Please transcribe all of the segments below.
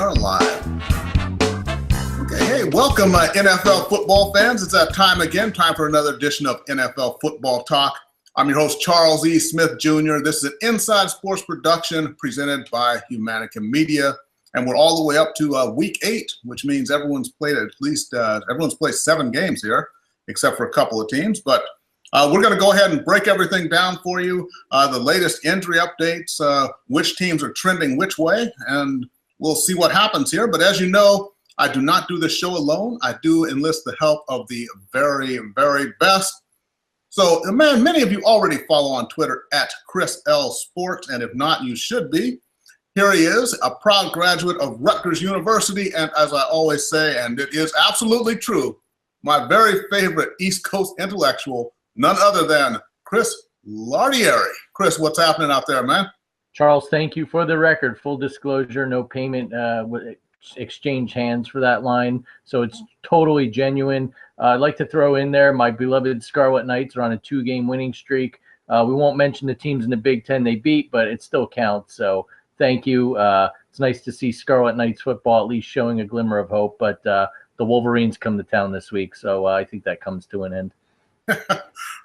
are live. Okay, hey, welcome NFL football fans. It's that time again, time for another edition of NFL Football Talk. I'm your host, Charles E. Smith Jr. This is an Inside Sports production presented by Humanica Media, and we're all the way up to Week 8, which means everyone's played 7 games here, except for a couple of teams, but we're going to go ahead and break everything down for you, the latest injury updates, which teams are trending which way, and we'll see what happens here. But as you know, I do not do this show alone. I do enlist the help of the very, very best. So, man, many of you already follow on Twitter at Chris L. Sports, and if not, you should be. Here he is, a proud graduate of Rutgers University, and as I always say, and it is absolutely true, my very favorite East Coast intellectual, none other than Chris Lardieri. Chris, what's happening out there, man? Charles, thank you for the record. Full disclosure, no payment exchange hands for that line, so it's totally genuine. I'd like to throw in there my beloved Scarlet Knights are on a 2-game winning streak. We won't mention the teams in the Big Ten they beat, but it still counts, so thank you. It's nice to see Scarlet Knights football at least showing a glimmer of hope, but the Wolverines come to town this week, so I think that comes to an end.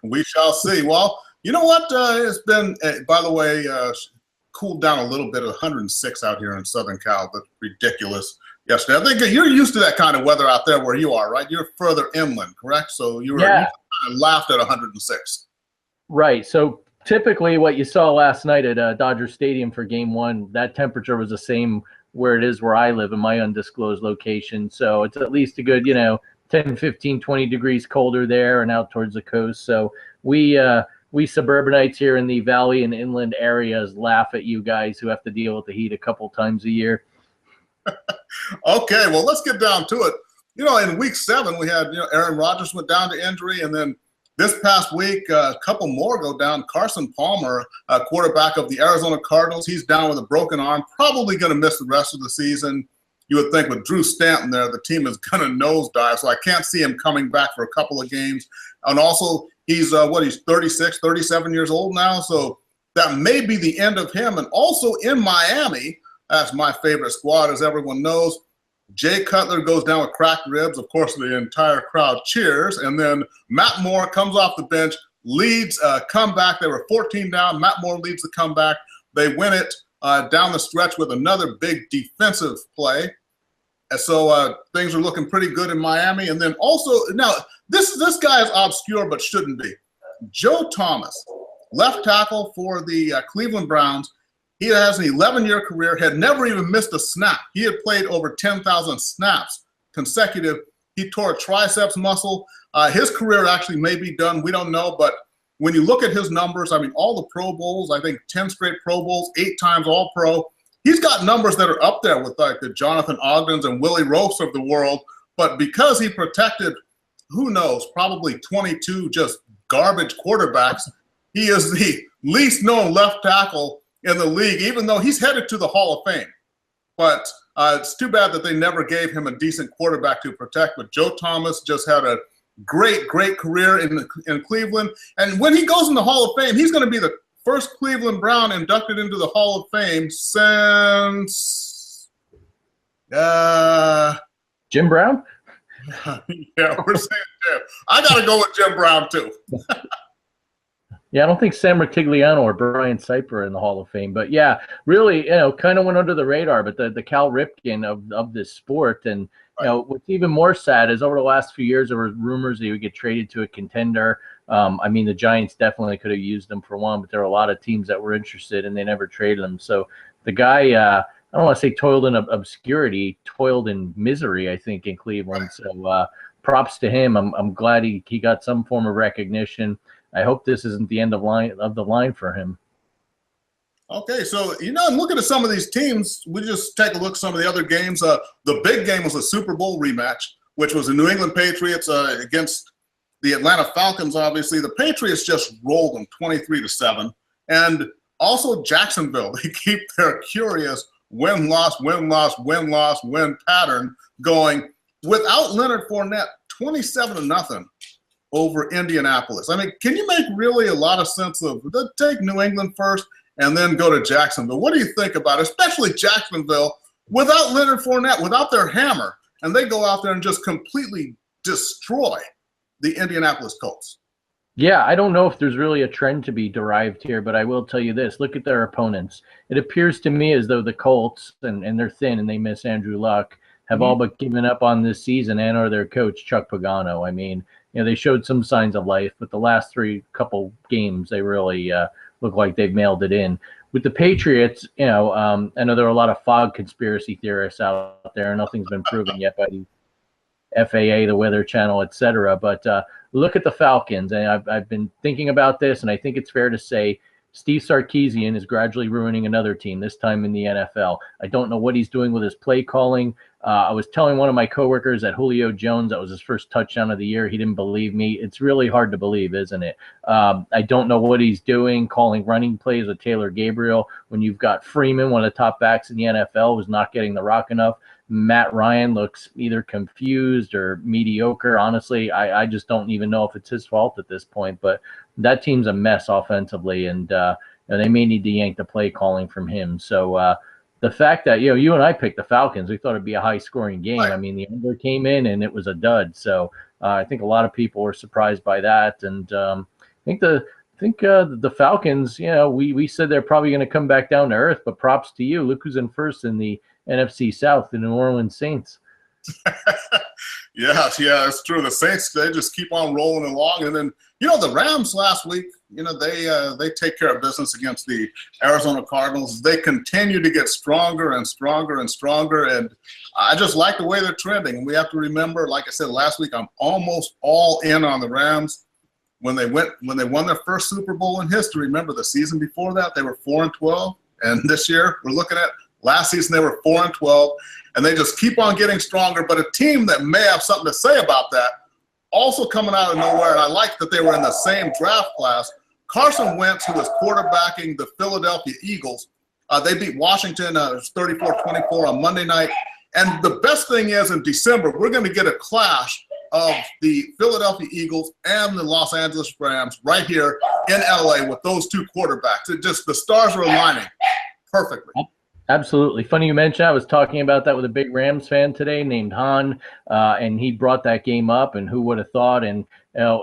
We shall see. Well, you know what? It's been, by the way, cooled down a little bit. 106 out here in Southern Cal. That's ridiculous yesterday. I think you're used to that kind of weather out there where you are, right? You're further inland, correct? So you kind of laughed at 106. Right. So typically what you saw last night at Dodger Stadium for Game 1, that temperature was the same where it is where I live in my undisclosed location. So it's at least a good, 10, 15, 20 degrees colder there and out towards the coast. So we suburbanites here in the valley and inland areas laugh at you guys who have to deal with the heat a couple times a year. Okay, well, let's get down to it. In Week 7, we had, Aaron Rodgers went down to injury, and then this past week, a couple more go down. Carson Palmer, quarterback of the Arizona Cardinals, he's down with a broken arm, probably going to miss the rest of the season. You would think with Drew Stanton there, the team is going to nosedive, so I can't see him coming back for a couple of games. And also, he's 36, 37 years old now, so that may be the end of him. And also in Miami, that's my favorite squad, as everyone knows, Jay Cutler goes down with cracked ribs. Of course, the entire crowd cheers. And then Matt Moore comes off the bench, leads a comeback. They were 14 down. Matt Moore leads the comeback. They win it down the stretch with another big defensive play. And so things are looking pretty good in Miami. And then also, now, this guy is obscure but shouldn't be. Joe Thomas, left tackle for the Cleveland Browns. He has an 11-year career, had never even missed a snap. He had played over 10,000 snaps consecutive. He tore a triceps muscle. His career actually may be done. We don't know. But when you look at his numbers, all the Pro Bowls, I think 10 straight Pro Bowls, 8 times All-Pro. He's got numbers that are up there with like the Jonathan Ogdens and Willie Roast of the world. But because he protected, who knows, probably 22 just garbage quarterbacks, he is the least known left tackle in the league, even though he's headed to the Hall of Fame. But it's too bad that they never gave him a decent quarterback to protect. But Joe Thomas just had a great career in Cleveland. And when he goes in the Hall of Fame, he's going to be the first Cleveland Brown inducted into the Hall of Fame since Jim Brown? Yeah, we're saying Jim. I got to go with Jim Brown, too. Yeah, I don't think Sam Rutigliano or Brian Siper are in the Hall of Fame. But, yeah, really, kind of went under the radar. But the Cal Ripken of this sport. And, what's even more sad is over the last few years, there were rumors that he would get traded to a contender. The Giants definitely could have used him for one, but there were a lot of teams that were interested, and they never traded him. So the guy, I don't want to say toiled in obscurity, toiled in misery, I think, in Cleveland. So props to him. I'm glad he got some form of recognition. I hope this isn't the end of the line for him. Okay, so, looking at some of these teams, we just take a look at some of the other games. The big game was a Super Bowl rematch, which was the New England Patriots against the Atlanta Falcons, obviously. The Patriots just rolled them 23-7. And also Jacksonville, they keep their curious win-loss pattern going. Without Leonard Fournette, 27-0 over Indianapolis. Can you make really a lot of sense of take New England first and then go to Jacksonville? What do you think about it? Especially Jacksonville, without Leonard Fournette, without their hammer, and they go out there and just completely destroy the Indianapolis Colts. Yeah, I don't know if there's really a trend to be derived here, but I will tell you this. Look at their opponents. It appears to me as though the Colts, and they're thin and they miss Andrew Luck, have all but given up on this season and or their coach, Chuck Pagano. I mean, they showed some signs of life, but the last couple games, they really look like they've mailed it in. With the Patriots, I know there are a lot of fog conspiracy theorists out there. Nothing's been proven yet by the FAA, the Weather Channel, etc. But look at the Falcons, and I've been thinking about this, and I think it's fair to say Steve Sarkisian is gradually ruining another team, this time in the NFL. I don't know what he's doing with his play calling. I was telling one of my coworkers that Julio Jones, that was his first touchdown of the year. He didn't believe me. It's really hard to believe, isn't it? I don't know what he's doing, calling running plays with Taylor Gabriel when you've got Freeman, one of the top backs in the NFL, who's not getting the rock enough. Matt Ryan looks either confused or mediocre. Honestly, I just don't even know if it's his fault at this point. But that team's a mess offensively, and they may need to yank the play calling from him. So the fact that you and I picked the Falcons, we thought it'd be a high-scoring game. I mean, the under came in and it was a dud. So I think a lot of people were surprised by that, and I think the Falcons. We said they're probably going to come back down to earth, but props to you. Look who's in first in the NFC South, the New Orleans Saints. Yeah, it's true. The Saints, they just keep on rolling along. And then, the Rams last week, they take care of business against the Arizona Cardinals. They continue to get stronger and stronger and stronger. And I just like the way they're trending. And we have to remember, like I said last week, I'm almost all in on the Rams. When they won their first Super Bowl in history, remember the season before that, they were 4-12. And this year, we're looking at last season, they were 4-12. And they just keep on getting stronger. But a team that may have something to say about that, also coming out of nowhere, and I like that they were in the same draft class, Carson Wentz, who was quarterbacking the Philadelphia Eagles. They beat Washington 34-24 on Monday night. And the best thing is, in December, we're going to get a clash of the Philadelphia Eagles and the Los Angeles Rams right here in LA with those two quarterbacks. The stars are aligning perfectly. Absolutely. Funny you mentioned, I was talking about that with a big Rams fan today named Han, and he brought that game up, and who would have thought? And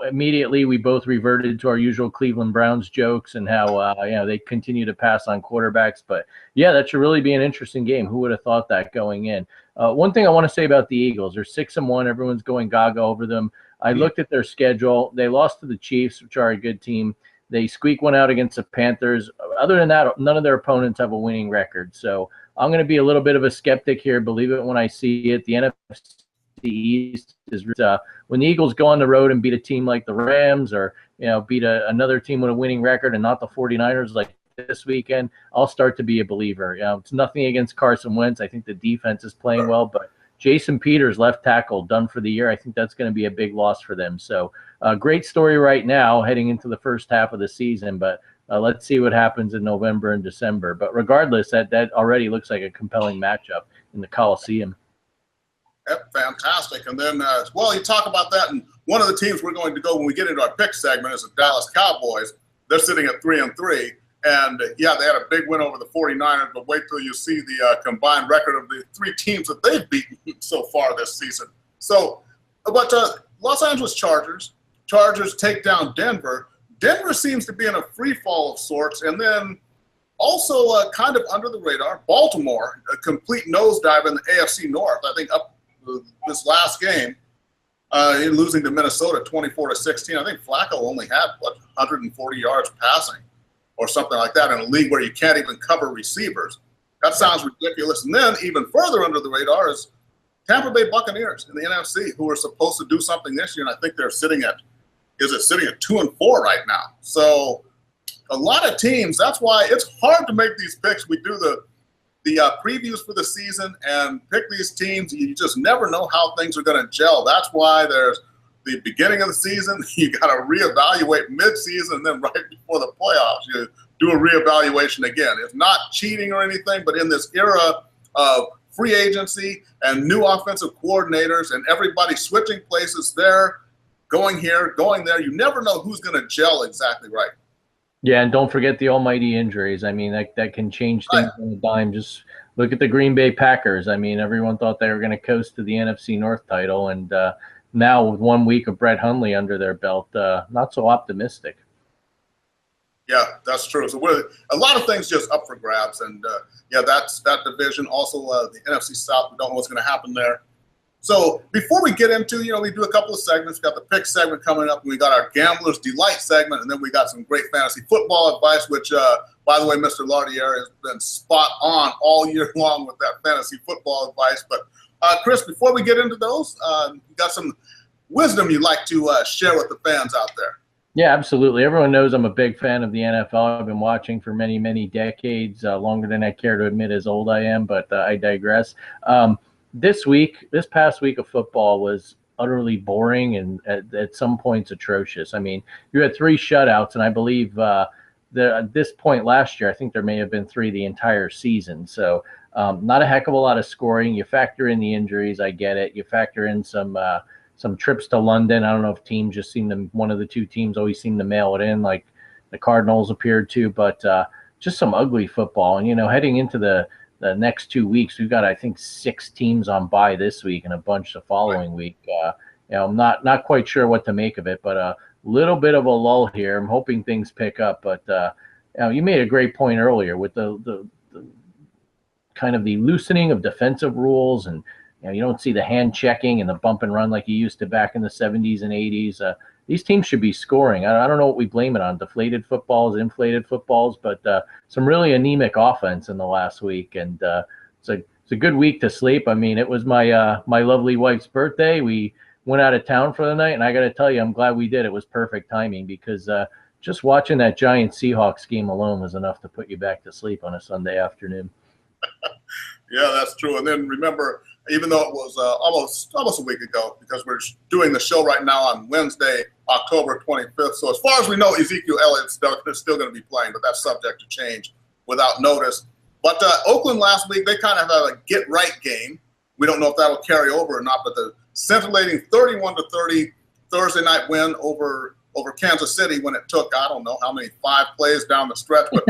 immediately we both reverted to our usual Cleveland Browns jokes and how they continue to pass on quarterbacks. But yeah, that should really be an interesting game. Who would have thought that going in? One thing I want to say about the Eagles, they're 6-1. Everyone's going gaga over them. I looked at their schedule. They lost to the Chiefs, which are a good team. They squeak one out against the Panthers. Other than that, none of their opponents have a winning record. So I'm going to be a little bit of a skeptic here. Believe it when I see it. The NFC East is when the Eagles go on the road and beat a team like the Rams, or beat another team with a winning record and not the 49ers like this weekend, I'll start to be a believer. It's nothing against Carson Wentz. I think the defense is playing well, but Jason Peters, left tackle, done for the year. I think that's going to be a big loss for them. So great story right now heading into the first half of the season, but let's see what happens in November and December. But regardless, that already looks like a compelling matchup in the Coliseum. Yep, fantastic. And then, you talk about that, and one of the teams we're going to go when we get into our pick segment is the Dallas Cowboys. They're sitting at 3-3. And, they had a big win over the 49ers, but wait till you see the combined record of the three teams that they've beaten so far this season. So, but Los Angeles Chargers take down Denver. Denver seems to be in a free fall of sorts. And then also kind of under the radar, Baltimore, a complete nosedive in the AFC North. I think up this last game, losing to Minnesota 24-16. I think Flacco only had, 140 yards passing, or something like that, in a league where you can't even cover receivers. That sounds ridiculous. And then even further under the radar is Tampa Bay Buccaneers in the NFC, who are supposed to do something this year, and I think they're sitting at 2-4 right now. So a lot of teams. That's why it's hard to make these picks. We do the previews for the season and pick these teams. You just never know how things are going to gel. That's why there's the beginning of the season, you got to reevaluate mid-season, and then right before the playoffs, you do a reevaluation again. It's not cheating or anything, but in this era of free agency and new offensive coordinators and everybody switching places there, going here, going there, you never know who's going to gel exactly right. Yeah, and don't forget the almighty injuries. I mean, that can change things on a dime. Just look at the Green Bay Packers. I mean, everyone thought they were going to coast to the NFC North title, and now with 1 week of Brett Hundley under their belt, not so optimistic. Yeah, that's true. So a lot of things just up for grabs, and yeah, that's that division. Also, the NFC South, we don't know what's going to happen there. So before we get into, we do a couple of segments. We got the pick segment coming up, and we got our Gambler's Delight segment, and then we got some great fantasy football advice, which, by the way, Mr. Lardier has been spot on all year long with that fantasy football advice. But Chris, before we get into those, you got some wisdom you'd like to share with the fans out there. Yeah, absolutely. Everyone knows I'm a big fan of the NFL. I've been watching for many, many decades, longer than I care to admit as old I am, but I digress. This past week of football was utterly boring and at some points atrocious. I mean, you had 3 shutouts, and I believe at this point last year, I think there may have been 3 the entire season. So not a heck of a lot of scoring. You factor in the injuries, I get it. You factor in some trips to London. I don't know if teams just seem to, one of the 2 teams always seem to mail it in, like the Cardinals appeared to, but just some ugly football. And, heading into the next 2 weeks, we've got, I think, 6 teams on bye this week and a bunch the following week. I'm not quite sure what to make of it, but a little bit of a lull here. I'm hoping things pick up, but you made a great point earlier with the kind of the loosening of defensive rules, and you don't see the hand checking and the bump and run like you used to back in the 70s and 80s. These teams should be scoring. I don't know what we blame it on, deflated footballs, inflated footballs, but some really anemic offense in the last week. And it's a good week to sleep. I mean, it was my my lovely wife's birthday. We went out of town for the night, and I got to tell you, I'm glad we did. It was perfect timing because just watching that Giants Seahawks game alone was enough to put you back to sleep on a Sunday afternoon. Yeah, that's true. And then remember, even though it was almost a week ago, because we're doing the show right now on Wednesday, October 25th. So as far as we know, Ezekiel Elliott's still going to be playing, but that's subject to change without notice. But Oakland last week, they kind of had a get-right game. We don't know if that'll carry over or not, but the scintillating 31-30 Thursday night win over Kansas City when it took, I don't know how many, 5 plays down the stretch. But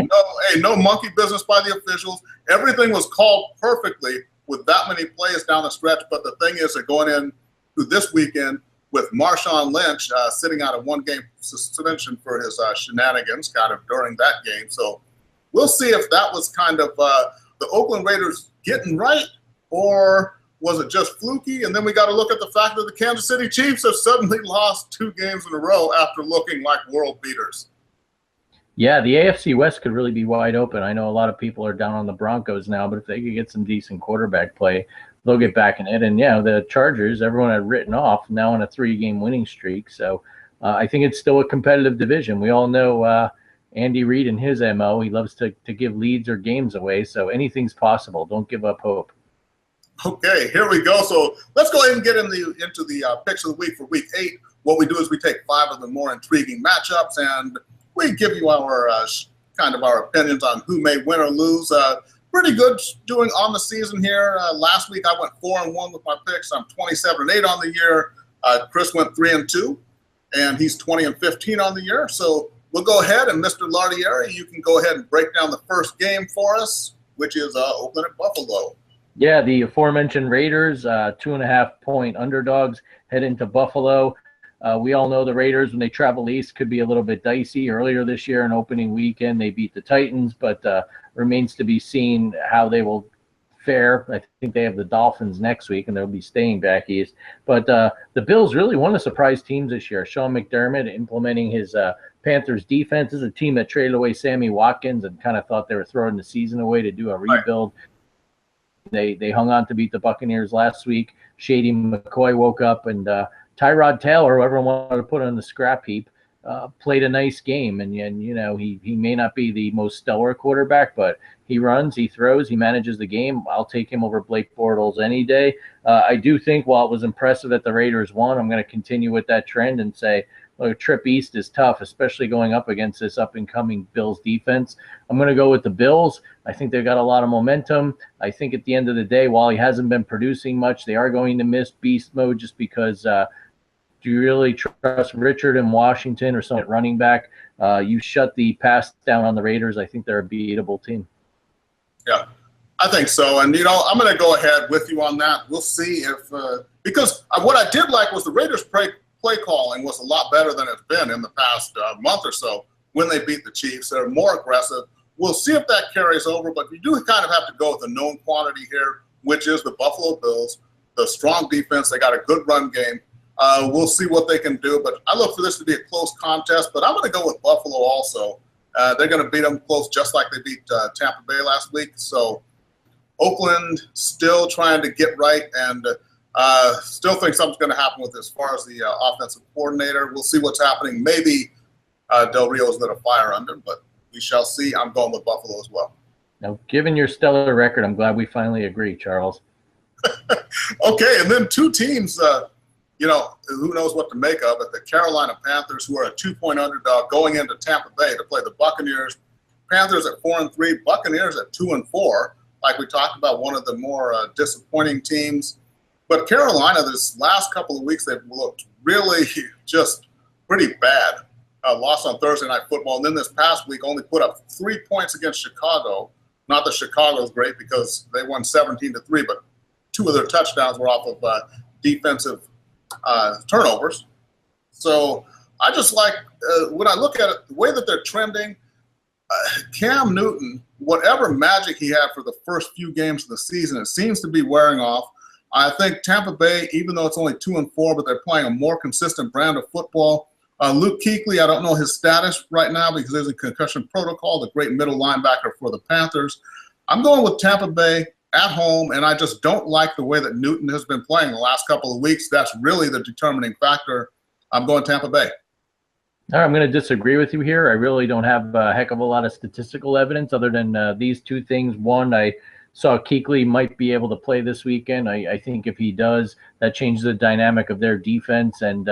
no monkey business by the officials. Everything was called perfectly with that many plays down the stretch. But the thing is, they're going in to this weekend with Marshawn Lynch sitting out a 1-game suspension for his shenanigans kind of during that game. So we'll see if that was kind of the Oakland Raiders getting right, or was it just fluky? And then we got to look at the fact that the Kansas City Chiefs have suddenly lost 2 games in a row after looking like world beaters. Yeah, the AFC West could really be wide open. I know a lot of people are down on the Broncos now, but if they could get some decent quarterback play, they'll get back in it. And, the Chargers, everyone had written off, now on a 3-game winning streak. So I think it's still a competitive division. We all know Andy Reid and his MO. He loves to give leads or games away. So anything's possible. Don't give up hope. Okay, here we go. So let's go ahead and get into the picks of the week for Week 8. What we do is we take 5 of the more intriguing matchups, and we give you our kind of our opinions on who may win or lose. Pretty good doing on the season here. Last week I went 4-1 with my picks. I'm 27-8 on the year. Chris went 3-2, and he's 20-15 on the year. So we'll go ahead, and Mr. Lardieri, you can go ahead and break down the first game for us, which is Oakland at Buffalo. Yeah, the aforementioned Raiders, 2.5-point underdogs, head into Buffalo. We all know the Raiders, when they travel east, could be a little bit dicey. Earlier this year, in opening weekend, they beat the Titans, but remains to be seen how they will fare. I think they have the Dolphins next week, and they'll be staying back east. But the Bills really one of the surprise teams this year. Sean McDermott implementing his Panthers defense. This is a team that traded away Sammy Watkins and kind of thought they were throwing the season away to do a rebuild. Right. They hung on to beat the Buccaneers last week. Shady McCoy woke up, and Tyrod Taylor, whoever wanted to put on the scrap heap, played a nice game. And he may not be the most stellar quarterback, but he runs, he throws, he manages the game. I'll take him over Blake Bortles any day. I do think while it was impressive that the Raiders won, I'm going to continue with that trend and say, a trip east is tough, especially going up against this up-and-coming Bills defense. I'm going to go with the Bills. I think they've got a lot of momentum. I think at the end of the day, while he hasn't been producing much, they are going to miss beast mode just because do you really trust Richard in Washington or some running back? You shut the pass down on the Raiders. I think they're a beatable team. Yeah. I think so. And, I'm going to go ahead with you on that. We'll see if because what I did like was the Raiders' play calling was a lot better than it's been in the past month or so when they beat the Chiefs. They're more aggressive. We'll see if that carries over, but you do kind of have to go with the known quantity here, which is the Buffalo Bills, the strong defense. They got a good run game. We'll see what they can do, but I look for this to be a close contest, but I'm going to go with Buffalo also. They're going to beat them close just like they beat Tampa Bay last week. So Oakland still trying to get right and still think something's going to happen with as far as the offensive coordinator. We'll see what's happening. Maybe Del Rio's lit a fire under, but we shall see. I'm going with Buffalo as well. Now, given your stellar record, I'm glad we finally agree, Charles. Okay, and then two teams, who knows what to make of it. The Carolina Panthers, who are a 2-point underdog going into Tampa Bay to play the Buccaneers. Panthers at 4-3, Buccaneers at 2-4. Like we talked about, one of the more disappointing teams. But Carolina, this last couple of weeks, they've looked really just pretty bad. Lost on Thursday Night Football, and then this past week only put up 3 points against Chicago. Not that Chicago's great because they won 17-3, but 2 of their touchdowns were off of defensive turnovers. So I just like, when I look at it, the way that they're trending, Cam Newton, whatever magic he had for the first few games of the season, it seems to be wearing off. I think Tampa Bay, even though it's only 2-4, but they're playing a more consistent brand of football. Luke Kuechly, I don't know his status right now because there's a concussion protocol, the great middle linebacker for the Panthers. I'm going with Tampa Bay at home, and I just don't like the way that Newton has been playing the last couple of weeks. That's really the determining factor. I'm going Tampa Bay. All right, I'm going to disagree with you here. I really don't have a heck of a lot of statistical evidence other than these two things. One, I saw Kuechly might be able to play this weekend. I think if he does, that changes the dynamic of their defense. And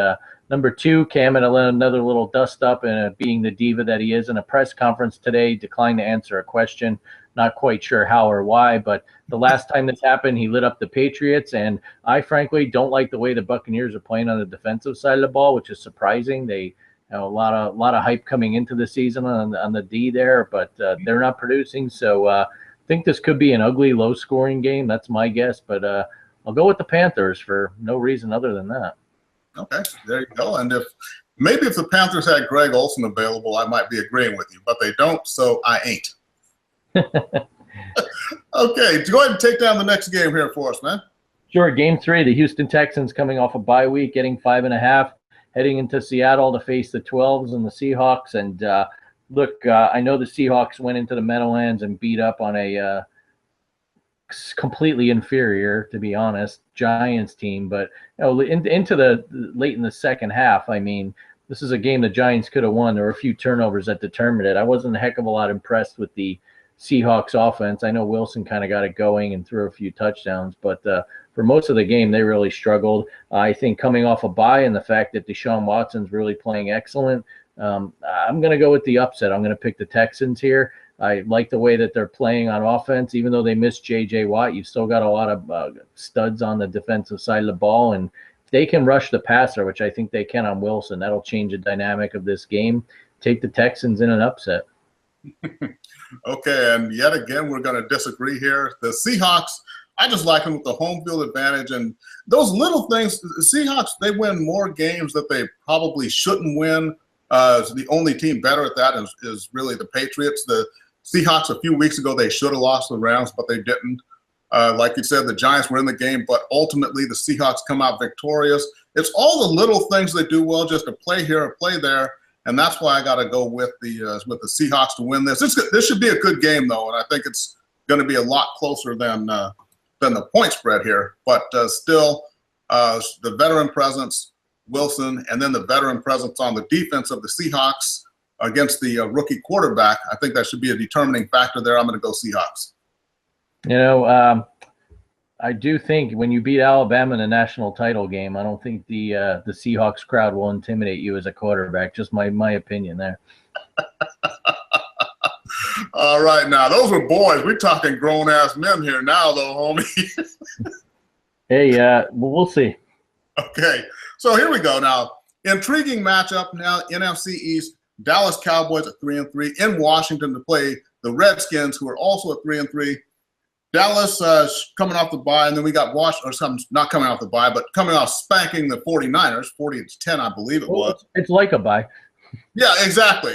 number two, Cam had another little dust up, and being the diva that he is in a press conference today, declined to answer a question. Not quite sure how or why, but the last time this happened, he lit up the Patriots, and I frankly don't like the way the Buccaneers are playing on the defensive side of the ball, which is surprising. They have a lot of hype coming into the season on the D there, but they're not producing. So I think this could be an ugly, low-scoring game. That's my guess, but I'll go with the Panthers for no reason other than that. Okay, there you go. And if the Panthers had Greg Olsen available, I might be agreeing with you, but they don't, so I ain't. Okay, go ahead and take down the next game here for us, man. Sure. Game 3, the Houston Texans coming off a bye week, getting 5.5, heading into Seattle to face the 12s and the Seahawks. And look, I know the Seahawks went into the Meadowlands and beat up on a completely inferior, to be honest, Giants team. But into the late in the second half, I mean, this is a game the Giants could have won. There were a few turnovers that determined it. I wasn't a heck of a lot impressed with the Seahawks offense. I know Wilson kind of got it going and threw a few touchdowns, but for most of the game, they really struggled. I think coming off a bye and the fact that Deshaun Watson's really playing excellent, I'm going to go with the upset. I'm going to pick the Texans here. I like the way that they're playing on offense. Even though they missed J.J. Watt, you've still got a lot of studs on the defensive side of the ball, and if they can rush the passer, which I think they can on Wilson, that'll change the dynamic of this game. Take the Texans in an upset. Okay, and yet again, we're going to disagree here. The Seahawks, I just like them with the home field advantage. And those little things, the Seahawks, they win more games that they probably shouldn't win. The only team better at that is really the Patriots. The Seahawks, a few weeks ago, they should have lost the Rams, but they didn't. Like you said, the Giants were in the game, but ultimately the Seahawks come out victorious. It's all the little things they do well, just a play here, a play there. And that's why I got to go with the Seahawks to win this. This should be a good game, though, and I think it's going to be a lot closer than the point spread here. But still, the veteran presence, Wilson, and then the veteran presence on the defense of the Seahawks against the rookie quarterback, I think that should be a determining factor there. I'm going to go Seahawks. I do think when you beat Alabama in a national title game, I don't think the Seahawks crowd will intimidate you as a quarterback. Just my opinion there. All right, now those were boys. We're talking grown-ass men here now, though, homie. Hey, we'll see. Okay, so here we go now. Intriguing matchup now, NFC East. Dallas Cowboys at 3-3 in Washington to play the Redskins, who are also at 3-3. Dallas coming off the bye, and then we got not coming off the bye, but coming off spanking the 49ers, 40-10, I believe it was. It's like a bye. Yeah, exactly.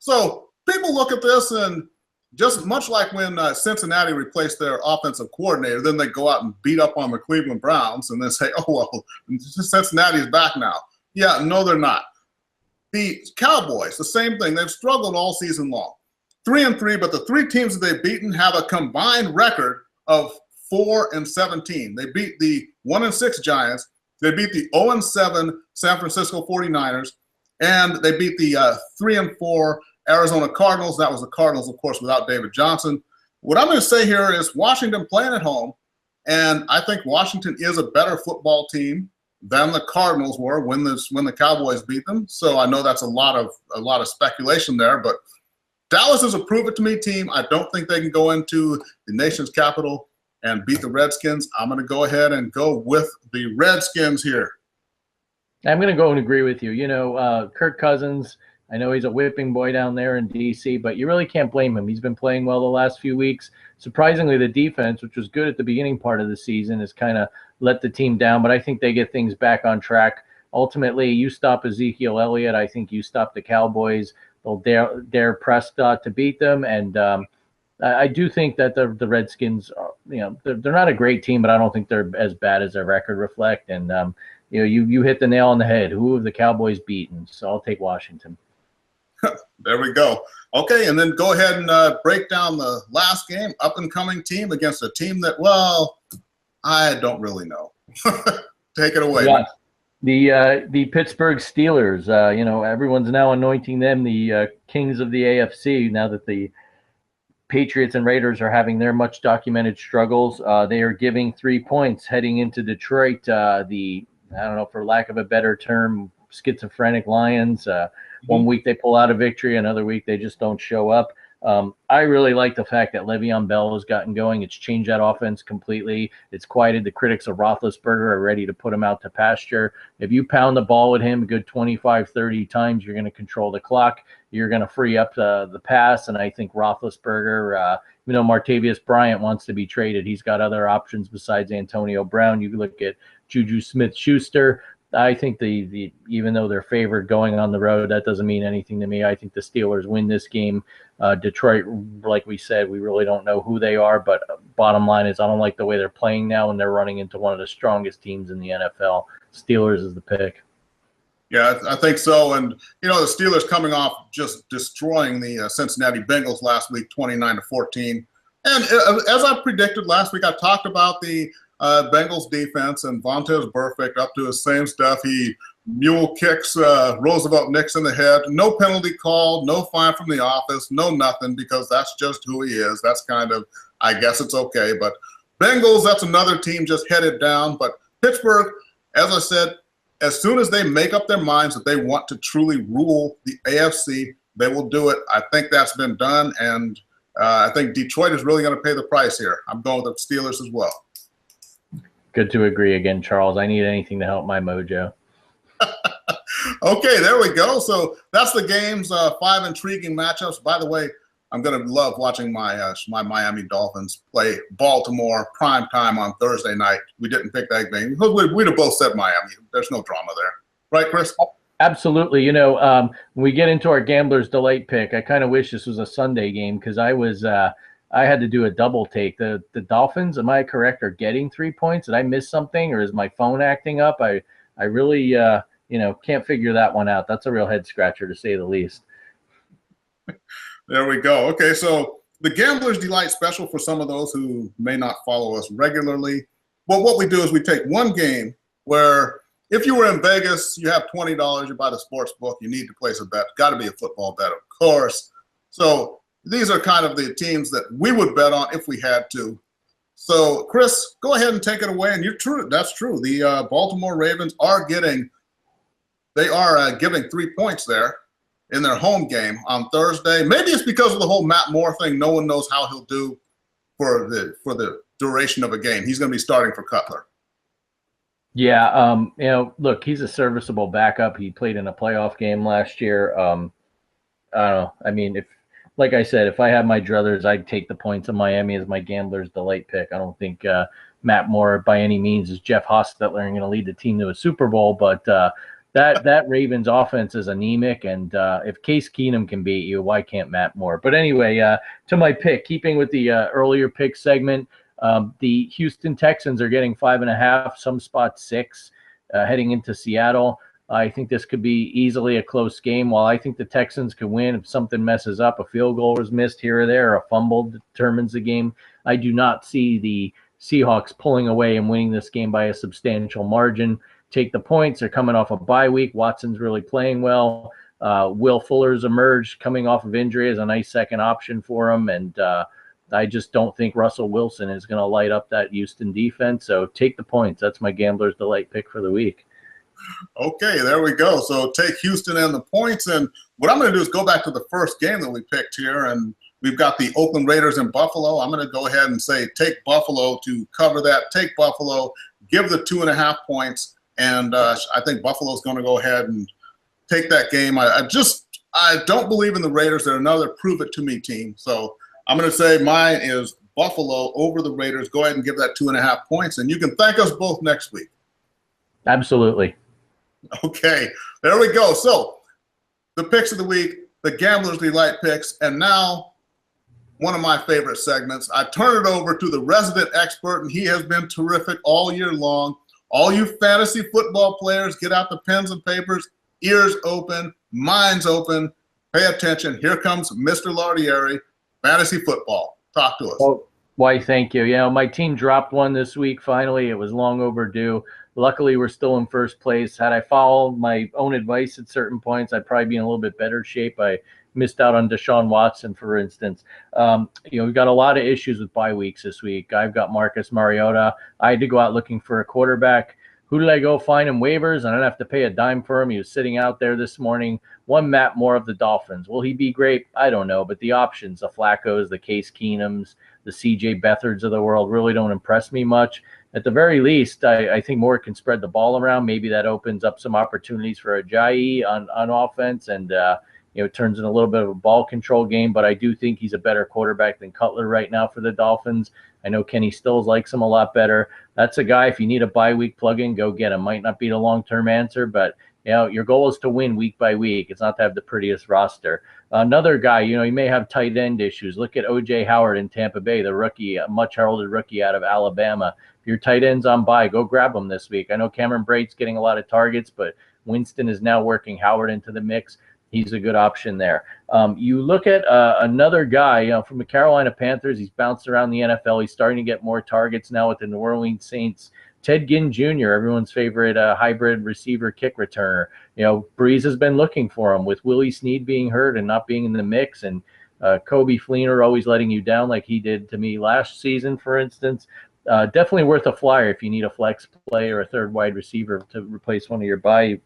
So people look at this, and just much like when Cincinnati replaced their offensive coordinator, then they go out and beat up on the Cleveland Browns and then say, oh, well, Cincinnati is back now. Yeah, no, they're not. The Cowboys, the same thing. They've struggled all season long. 3-3, but the three teams that they've beaten have a combined record of 4-17. They beat the 1-6 Giants. They beat the 0-7 San Francisco 49ers. And they beat the 3-4 Arizona Cardinals. That was the Cardinals, of course, without David Johnson. What I'm going to say here is Washington playing at home, and I think Washington is a better football team than the Cardinals were when the Cowboys beat them. So I know that's a lot of speculation there, but Dallas is a prove-it-to-me team. I don't think they can go into the nation's capital and beat the Redskins. I'm going to go ahead and go with the Redskins here. I'm going to go and agree with you. You know, Kirk Cousins, I know he's a whipping boy down there in D.C., but you really can't blame him. He's been playing well the last few weeks. Surprisingly, the defense, which was good at the beginning part of the season, has kind of let the team down, but I think they get things back on track. Ultimately, you stop Ezekiel Elliott. I think you stop the Cowboys. They'll dare Prescott to beat them, and I do think that the Redskins, they're not a great team, but I don't think they're as bad as their record reflect. And you hit the nail on the head. Who have the Cowboys beaten? So I'll take Washington. There we go. Okay, and then go ahead and break down the last game, up-and-coming team against a team that, well, I don't really know. Take it away. Yeah. The Pittsburgh Steelers, everyone's now anointing them the kings of the AFC now that the Patriots and Raiders are having their much documented struggles. They are giving 3 points heading into Detroit. I don't know, for lack of a better term, schizophrenic Lions. One week they pull out a victory, another week they just don't show up. I really like the fact that Le'Veon Bell has gotten going. It's changed that offense completely. It's quieted the critics of Roethlisberger, are ready to put him out to pasture. If you pound the ball with him a good 25, 30 times, you're going to control the clock. You're going to free up the pass, and I think Roethlisberger, Martavius Bryant wants to be traded. He's got other options besides Antonio Brown. You look at Juju Smith-Schuster. I think even though they're favored going on the road, that doesn't mean anything to me. I think the Steelers win this game. Detroit, like we said, we really don't know who they are, but bottom line is I don't like the way they're playing now, and they're running into one of the strongest teams in the NFL. Steelers is the pick. Yeah, I think so. And, the Steelers coming off just destroying the Cincinnati Bengals last week, 29-14. And as I predicted last week, I talked about the Bengals defense, and Vontaze Burfict up to his same stuff. He mule kicks Roosevelt Nix in the head. No penalty called, no fine from the office, no nothing, because that's just who he is. That's kind of, I guess it's okay. But Bengals, that's another team just headed down. But Pittsburgh, as I said, as soon as they make up their minds that they want to truly rule the AFC, they will do it. I think that's been done, and I think Detroit is really going to pay the price here. I'm going with the Steelers as well. Good to agree again, Charles. I need anything to help my mojo. Okay, there we go. So that's the game's 5 intriguing matchups. By the way, I'm going to love watching my Miami Dolphins play Baltimore prime time on Thursday night. We didn't pick that game. We'd have both said Miami. There's no drama there. Right, Chris? Absolutely. When we get into our Gambler's Delight pick, I kind of wish this was a Sunday game because I had to do a double take. The Dolphins, am I correct, are getting 3 points? Did I miss something, or is my phone acting up? I really, can't figure that one out. That's a real head scratcher, to say the least. There we go. Okay, so the Gambler's Delight special for some of those who may not follow us regularly. Well, what we do is we take one game where if you were in Vegas, you have $20, you buy the sports book, you need to place a bet. Got to be a football bet, of course. So these are kind of the teams that we would bet on if we had to. So, Chris, go ahead and take it away. And that's true. The Baltimore Ravens are giving 3 points there in their home game on Thursday. Maybe it's because of the whole Matt Moore thing. No one knows how he'll do for the duration of a game. He's going to be starting for Cutler. Yeah, look, he's a serviceable backup. He played in a playoff game last year. I don't know. I mean, if like I said, if I had my druthers, I'd take the points of Miami as my gambler's delight pick. I don't think Matt Moore by any means is Jeff Hostetler going to lead the team to a Super Bowl, but that Ravens offense is anemic, and if Case Keenum can beat you, why can't Matt Moore? But anyway, to my pick, keeping with the earlier pick segment, the Houston Texans are getting 5.5, some spots 6, heading into Seattle. I think this could be easily a close game. While I think the Texans could win if something messes up, a field goal is missed here or there, or a fumble determines the game, I do not see the Seahawks pulling away and winning this game by a substantial margin. Take the points. They're coming off a bye week. Watson's really playing well. Will Fuller's emerged coming off of injury as a nice second option for him. And I just don't think Russell Wilson is going to light up that Houston defense. So take the points. That's my gambler's delight pick for the week. Okay, there we go. So take Houston and the points. And what I'm going to do is go back to the first game that we picked here. And we've got the Oakland Raiders in Buffalo. I'm going to go ahead and say take Buffalo to cover that. Take Buffalo, give the 2.5 points. And I think Buffalo's going to go ahead and take that game. I don't believe in the Raiders. They're another prove-it-to-me team. So I'm going to say mine is Buffalo over the Raiders. Go ahead and give that 2.5 points. And you can thank us both next week. Absolutely. Okay, there we go. So the picks of the week, the Gambler's Delight picks, and now one of my favorite segments. I turn it over to the resident expert, and he has been terrific all year long. All you fantasy football players, get out the pens and papers, ears open, minds open, pay attention. Here comes Mr. Lardieri, fantasy football. Talk to us. Oh, why, thank you. You know, my team dropped one this week. Finally, it was long overdue. Luckily, we're still in first place. Had I followed my own advice at certain points, I'd probably be in a little bit better shape. I missed out on Deshaun Watson, for instance. We've got a lot of issues with bye weeks this week. I've got Marcus Mariota. I had to go out looking for a quarterback. Who did I go find in waivers? I don't have to pay a dime for him. He was sitting out there this morning. One Matt Moore of the Dolphins. Will he be great? I don't know. But the options, the Flaccos, the Case Keenums, the C.J. Beathards of the world really don't impress me much. At the very least, I think Moore can spread the ball around. Maybe that opens up some opportunities for Ajayi on offense and, it turns in a little bit of a ball control game. But I do think he's a better quarterback than Cutler right now for the Dolphins. I know Kenny Stills likes him a lot better. That's a guy, if you need a bye week plug-in, go get him. Might not be the long-term answer, but your goal is to win week by week. It's not to have the prettiest roster. Another guy, he may have tight end issues. Look at O.J. Howard in Tampa Bay, the rookie, a much heralded rookie out of Alabama. If your tight end's on bye, go grab him this week. I know Cameron Brate's getting a lot of targets, but Winston is now working Howard into the mix. He's a good option there. You look at another guy from the Carolina Panthers. He's bounced around the NFL. He's starting to get more targets now with the New Orleans Saints. Ted Ginn Jr., everyone's favorite hybrid receiver kick returner. Breeze has been looking for him with Willie Snead being hurt and not being in the mix, and Kobe Fleener always letting you down like he did to me last season, for instance. Definitely worth a flyer if you need a flex play or a third wide receiver to replace one of your bye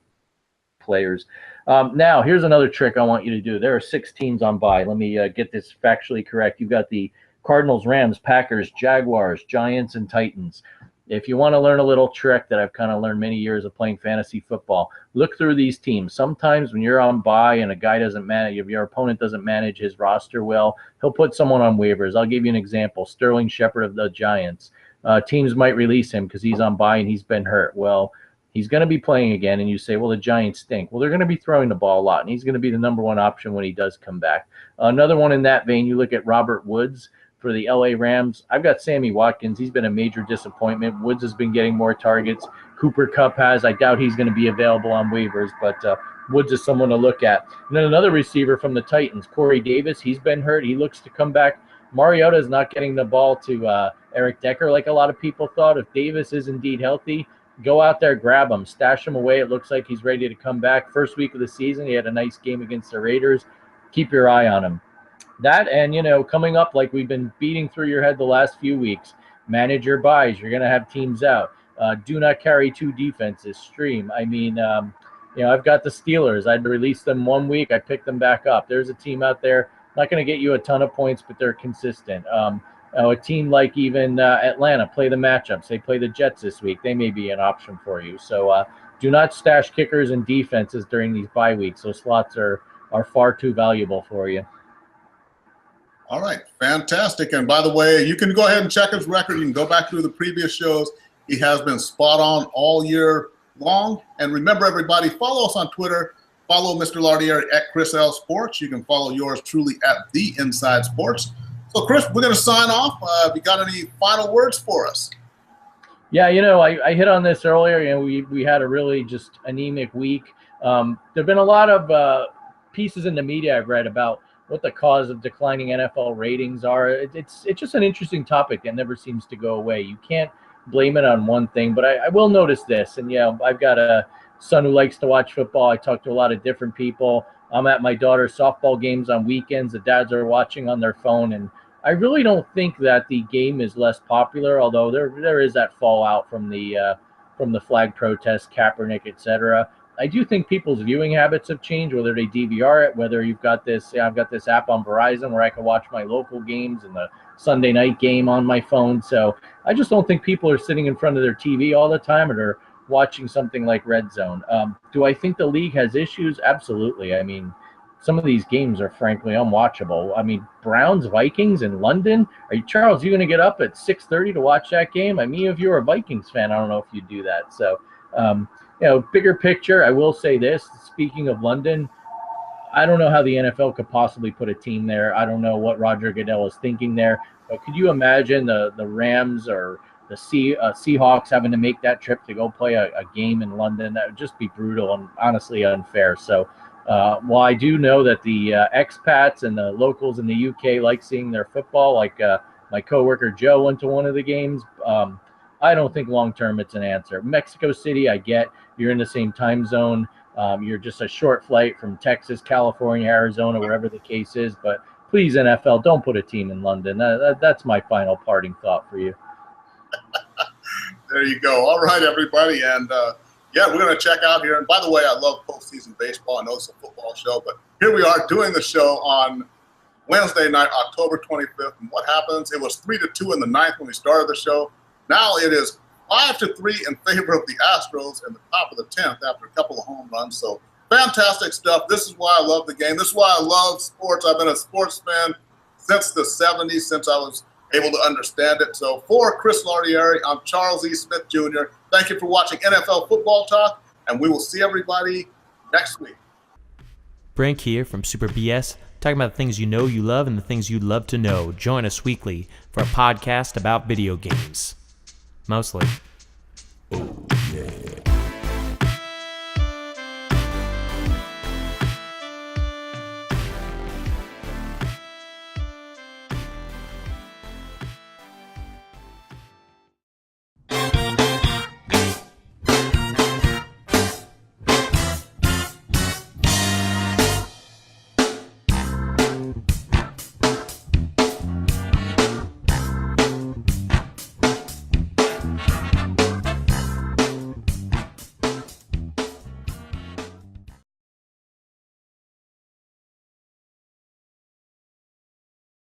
players. Now, here's another trick I want you to do. There are 6 teams on bye. Let me get this factually correct. You've got the Cardinals, Rams, Packers, Jaguars, Giants, and Titans. If you want to learn a little trick that I've kind of learned many years of playing fantasy football, look through these teams. Sometimes when you're on bye and a guy doesn't manage, if your opponent doesn't manage his roster well, he'll put someone on waivers. I'll give you an example. Sterling Shepard of the Giants. Teams might release him because he's on bye and he's been hurt. Well, he's going to be playing again, and you say, well, the Giants stink. Well, they're going to be throwing the ball a lot, and he's going to be the number one option when he does come back. Another one in that vein, you look at Robert Woods for the L.A. Rams. I've got Sammy Watkins. He's been a major disappointment. Woods has been getting more targets. Cooper Kupp has. I doubt he's going to be available on waivers, but Woods is someone to look at. And then another receiver from the Titans, Corey Davis. He's been hurt. He looks to come back. Mariota is not getting the ball to Eric Decker like a lot of people thought. If Davis is indeed healthy, go out there, grab him, stash him away. It looks like he's ready to come back. First week of the season, he had a nice game against the Raiders. Keep your eye on him. That and, coming up like we've been beating through your head the last few weeks, manage your buys. You're going to have teams out. Do not carry 2 defenses. Stream. I mean, I've got the Steelers. I'd release them 1 week. I picked them back up. There's a team out there, not going to get you a ton of points, but they're consistent. A team like even Atlanta, play the matchups. They play the Jets this week. They may be an option for you. So do not stash kickers and defenses during these bye weeks. Those slots are far too valuable for you. All right, fantastic. And by the way, you can go ahead and check his record. You can go back through the previous shows. He has been spot on all year long. And remember, everybody, follow us on Twitter. Follow Mr. Lardieri at Chris L Sports. You can follow yours truly at The Inside Sports. So, Chris, we're going to sign off. Have you got any final words for us? Yeah, I hit on this earlier. We had a really just anemic week. There have been a lot of pieces in the media I've read about what the cause of declining NFL ratings are. It's just an interesting topic that never seems to go away. You can't blame it on one thing, but I will notice this. And I've got a son who likes to watch football. I talk to a lot of different people. I'm at my daughter's softball games on weekends. The dads are watching on their phone, and I really don't think that the game is less popular, although there is that fallout from the flag protest, Kaepernick, etc. I do think people's viewing habits have changed, whether they DVR it, whether I've got this app on Verizon where I can watch my local games and the Sunday night game on my phone. So I just don't think people are sitting in front of their TV all the time, or they're watching something like Red Zone. Do I think the league has issues? Absolutely. I mean, some of these games are frankly unwatchable. I mean, Browns, Vikings in London. Charles, you going to get up at 6:30 to watch that game? I mean, if you're a Vikings fan, I don't know if you'd do that. So, bigger picture, I will say this. Speaking of London, I don't know how the NFL could possibly put a team there. I don't know what Roger Goodell is thinking there. But could you imagine the Rams or the Seahawks having to make that trip to go play a game in London? That would just be brutal and honestly unfair. So, while I do know that the expats and the locals in the UK like seeing their football, like my coworker Joe went to one of the games, I don't think long-term it's an answer. Mexico City, I get you're in the same time zone. You're just a short flight from Texas, California, Arizona, wherever the case is. But please, NFL, don't put a team in London. That's my final parting thought for you. There you go. All right, everybody. And we're going to check out here. And by the way, I love postseason baseball. I know it's a football show, but here we are doing the show on Wednesday night, October 25th. And what happens? It was 3-2 in the ninth when we started the show. Now it is 5-3 in favor of the Astros in the top of the 10th after a couple of home runs. So fantastic stuff. This is why I love the game. This is why I love sports. I've been a sports fan since the 70s, since I was able to understand it. So for Chris Lardieri, I'm Charles E. Smith Jr. Thank you for watching NFL Football Talk, and we will see everybody next week. Brink here from Super BS, talking about the things you know you love and the things you'd love to know. Join us weekly for a podcast about video games. Mostly.